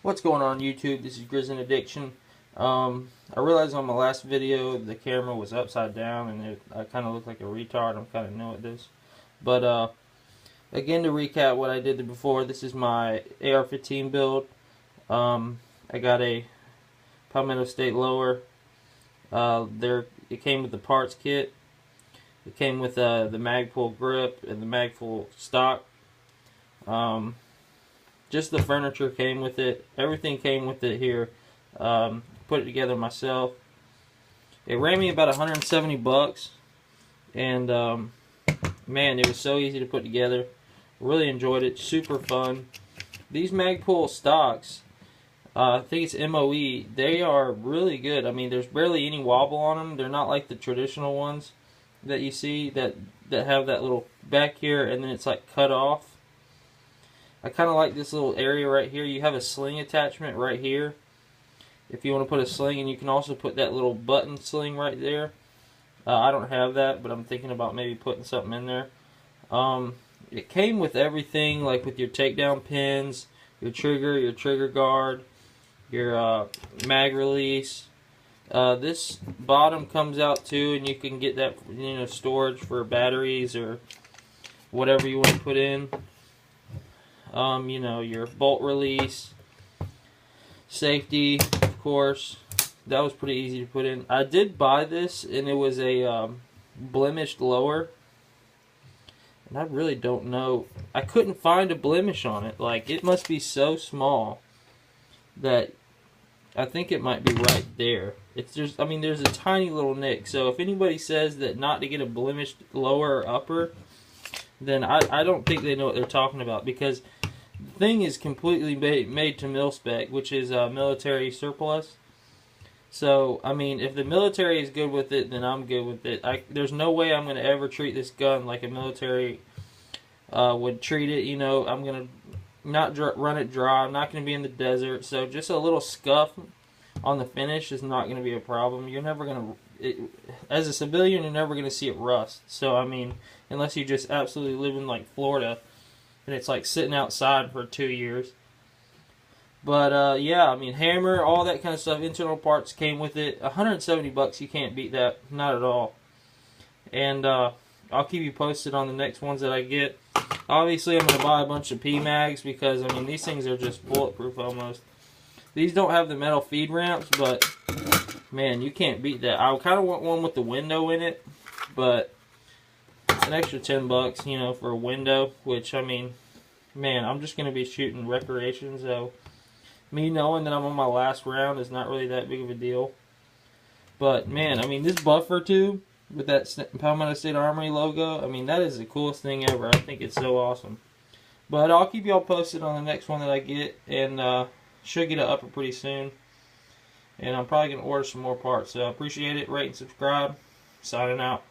What's going on YouTube? This is Grizzin Addiction. I realized on my last video the camera was upside down and I kind of look like a retard. I'm kind of new at this. But again, to recap what I did before, this is my AR-15 build. I got a Palmetto State lower. It came with the parts kit. It came with the Magpul grip and the Magpul stock. Just the furniture came with it. Everything came with it here. Put it together myself. It ran me about 170 bucks, and man, it was so easy to put together. Really enjoyed it. Super fun. These Magpul stocks, I think it's MOE. They are really good. I mean, there's barely any wobble on them. They're not like the traditional ones that you see that have that little back here, and then it's like cut off. I kind of like this little area right here. You have a sling attachment right here if you want to put a sling, and you can also put that little button sling right there. I don't have that, but I'm thinking about maybe putting something in there. It came with everything, like with your takedown pins, your trigger guard, your mag release. This bottom comes out too, and you can get that, storage for batteries or whatever you want to put in. Your bolt release, safety, of course. That was pretty easy to put in. I did buy this, and it was a blemished lower. And I really don't know. I couldn't find a blemish on it. Like, it must be so small that I think it might be right there. It's just, I mean, there's a tiny little nick. So if anybody says that not to get a blemished lower or upper, then I don't think they know what they're talking about, because the thing is completely made to mil spec, which is military surplus. So, I mean, if the military is good with it, then I'm good with it. There's no way I'm going to ever treat this gun like a military would treat it. I'm going to not run it dry. I'm not going to be in the desert. So just a little scuff on the finish is not going to be a problem. You're never going to, as a civilian, you're never going to see it rust. So, I mean, unless you just absolutely live in, like, Florida, and it's like sitting outside for 2 years. But yeah, I mean, hammer, all that kind of stuff, internal parts came with it. 170 bucks, you can't beat that, not at all. And I'll keep you posted on the next ones that I get. Obviously, I'm going to buy a bunch of P-Mags because, I mean, these things are just bulletproof almost. These don't have the metal feed ramps, but man, you can't beat that. I kind of want one with the window in it, but an extra 10 bucks, for a window, which, I mean, man, I'm just going to be shooting recreation, so me knowing that I'm on my last round is not really that big of a deal. But, man, I mean, this buffer tube with that Palmetto State Armory logo, I mean, that is the coolest thing ever. I think it's so awesome. But I'll keep y'all posted on the next one that I get, and should get it upper pretty soon. And I'm probably going to order some more parts. So I appreciate it. Rate and subscribe. Signing out.